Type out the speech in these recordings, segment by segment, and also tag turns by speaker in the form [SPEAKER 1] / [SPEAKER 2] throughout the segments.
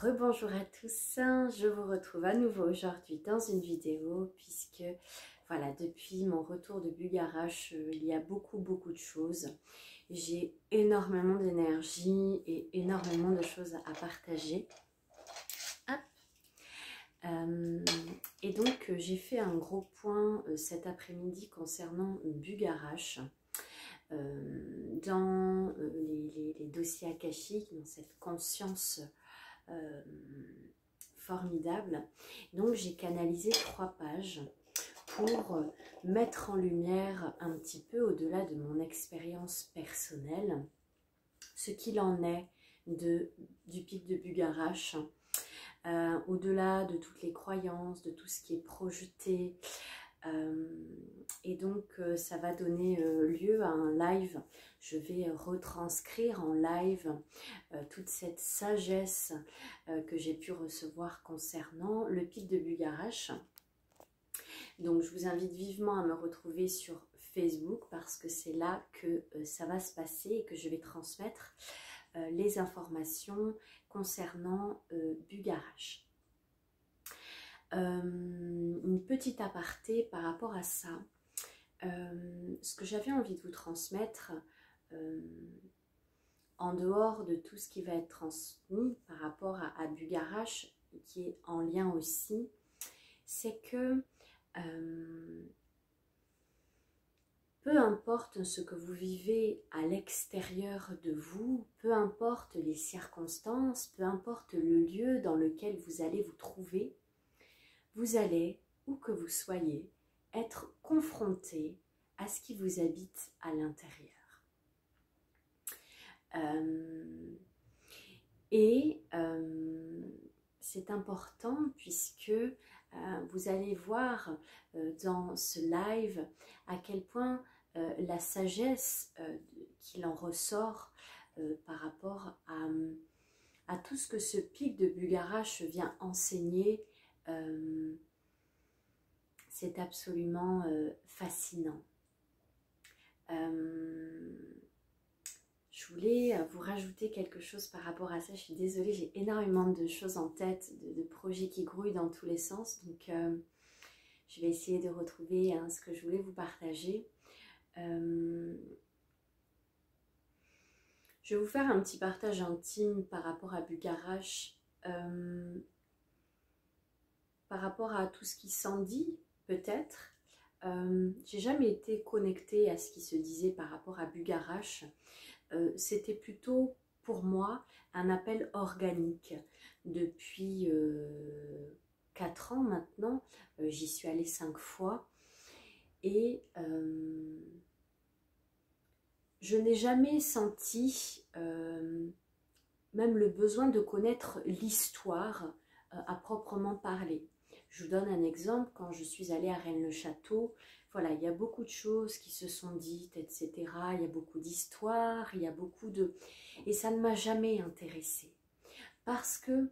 [SPEAKER 1] Rebonjour à tous, je vous retrouve à nouveau aujourd'hui dans une vidéo puisque voilà, depuis mon retour de Bugarach, il y a beaucoup de choses. J'ai énormément d'énergie et énormément de choses à partager. Hop. Et donc j'ai fait un gros point cet après-midi concernant Bugarach. Dans les dossiers akashiques, dans cette conscience formidable. Donc j'ai canalisé 3 pages pour mettre en lumière un petit peu au-delà de mon expérience personnelle ce qu'il en est du pic de Bugarach, au-delà de toutes les croyances, de tout ce qui est projeté. Et donc ça va donner lieu à un live. Je vais retranscrire en live toute cette sagesse que j'ai pu recevoir concernant le pic de Bugarach. Donc je vous invite vivement à me retrouver sur Facebook parce que c'est là que ça va se passer et que je vais transmettre les informations concernant Bugarach. Une petite aparté par rapport à ça. Ce que j'avais envie de vous transmettre, en dehors de tout ce qui va être transmis par rapport à Bugarach, qui est en lien aussi, c'est que peu importe ce que vous vivez à l'extérieur de vous, peu importe les circonstances, peu importe le lieu dans lequel vous allez vous trouver, vous allez, où que vous soyez, être confronté à ce qui vous habite à l'intérieur. C'est important puisque vous allez voir dans ce live à quel point la sagesse qu'il en ressort par rapport à tout ce que ce pic de Bugarach vient enseigner, c'est absolument fascinant. Je voulais vous rajouter quelque chose par rapport à ça. Je suis désolée, j'ai énormément de choses en tête, de projets qui grouillent dans tous les sens. Donc, je vais essayer de retrouver ce que je voulais vous partager. Je vais vous faire un petit partage intime par rapport à Bugarach, par rapport à tout ce qui s'en dit, peut-être. J'ai jamais été connectée à ce qui se disait par rapport à Bugarach. C'était plutôt pour moi un appel organique. Depuis 4 ans maintenant, j'y suis allée 5 fois et je n'ai jamais senti même le besoin de connaître l'histoire à proprement parler. Je vous donne un exemple, quand je suis allée à Rennes-le-Château, voilà, il y a beaucoup de choses qui se sont dites, etc. Il y a beaucoup d'histoires, il y a beaucoup de... Et ça ne m'a jamais intéressée. Parce que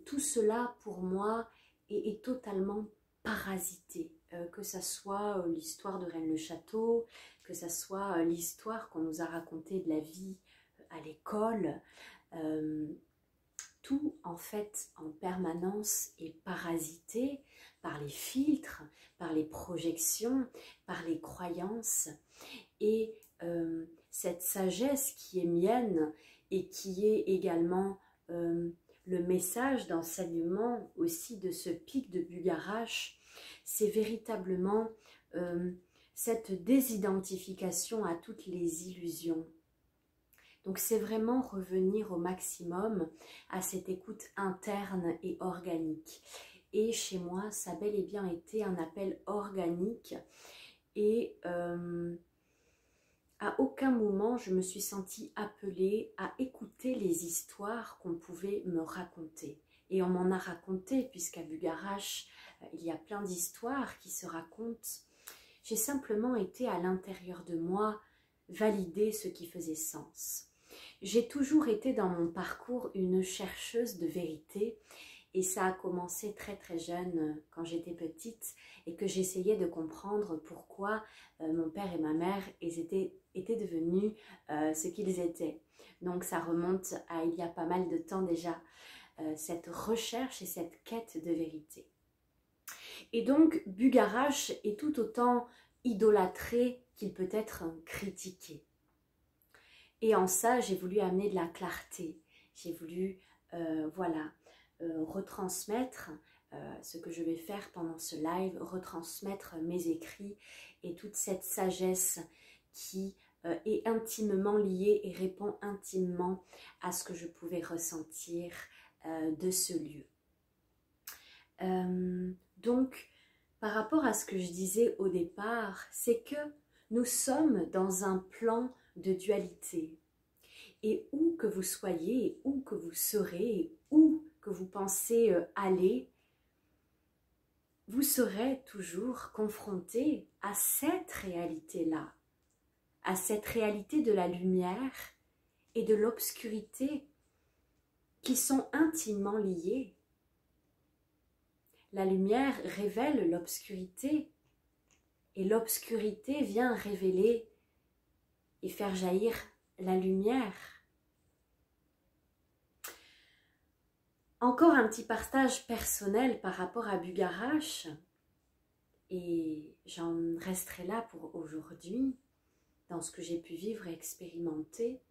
[SPEAKER 1] tout cela, pour moi, est totalement parasité. Que ça soit l'histoire de Rennes-le-Château, que ça soit l'histoire qu'on nous a racontée de la vie à l'école, tout en fait en permanence est parasité par les filtres, par les projections, par les croyances. Et cette sagesse qui est mienne et qui est également le message d'enseignement aussi de ce pic de Bugarach, c'est véritablement cette désidentification à toutes les illusions. Donc c'est vraiment revenir au maximum à cette écoute interne et organique. Et chez moi, ça a bel et bien été un appel organique. Et à aucun moment, je me suis sentie appelée à écouter les histoires qu'on pouvait me raconter. Et on m'en a raconté, puisqu'à Bugarach, il y a plein d'histoires qui se racontent. J'ai simplement été à l'intérieur de moi valider ce qui faisait sens. J'ai toujours été dans mon parcours une chercheuse de vérité et ça a commencé très jeune quand j'étais petite et que j'essayais de comprendre pourquoi mon père et ma mère étaient devenus ce qu'ils étaient. Donc ça remonte à il y a pas mal de temps déjà. cette recherche et cette quête de vérité. Et donc, Bugarach est tout autant idolâtré qu'il peut être critiqué. Et en ça, j'ai voulu amener de la clarté. J'ai voulu, retransmettre ce que je vais faire pendant ce live, retransmettre mes écrits et toute cette sagesse qui est intimement liée et répond intimement à ce que je pouvais ressentir de ce lieu. Donc, par rapport à ce que je disais au départ, c'est que nous sommes dans un plan de dualité. Et où que vous soyez, et où que vous serez, et où que vous pensez aller, vous serez toujours confronté à cette réalité-là, à cette réalité de la lumière et de l'obscurité qui sont intimement liées. La lumière révèle l'obscurité et l'obscurité vient révéler et faire jaillir la lumière. Encore un petit partage personnel par rapport à Bugarach, et j'en resterai là pour aujourd'hui, dans ce que j'ai pu vivre et expérimenter.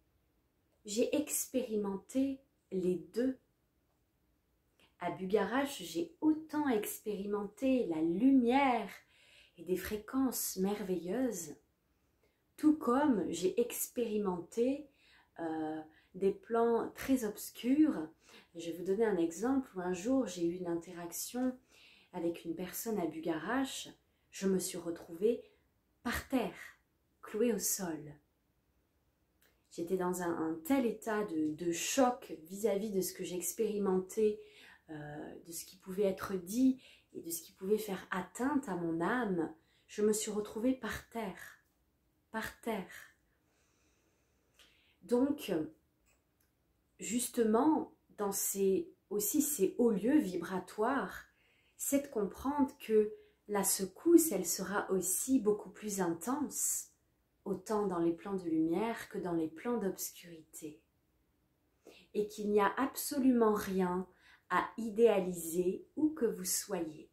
[SPEAKER 1] J'ai expérimenté les deux. À Bugarach, j'ai autant expérimenté la lumière et des fréquences merveilleuses, tout comme j'ai expérimenté des plans très obscurs. Je vais vous donner un exemple où un jour j'ai eu une interaction avec une personne à Bugarach. Je me suis retrouvée par terre, clouée au sol. J'étais dans un tel état de choc vis-à-vis de ce que j'expérimentais, de ce qui pouvait être dit et de ce qui pouvait faire atteinte à mon âme. Je me suis retrouvée par terre, par terre. Donc, justement, dans ces hauts lieux vibratoires, c'est de comprendre que la secousse, elle sera aussi beaucoup plus intense, autant dans les plans de lumière que dans les plans d'obscurité. Et qu'il n'y a absolument rien à idéaliser où que vous soyez.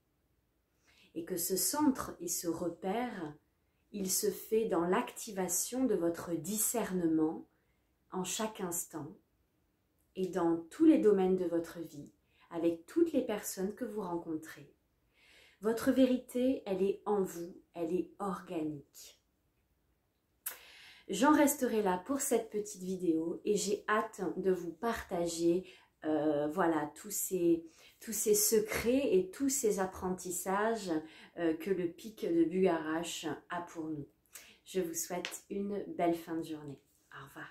[SPEAKER 1] Et que ce centre et ce repère, il se fait dans l'activation de votre discernement en chaque instant et dans tous les domaines de votre vie, avec toutes les personnes que vous rencontrez. Votre vérité, elle est en vous, elle est organique. J'en resterai là pour cette petite vidéo et j'ai hâte de vous partager tous ces secrets et tous ces apprentissages que le pic de Bugarach a pour nous. Je vous souhaite une belle fin de journée. Au revoir.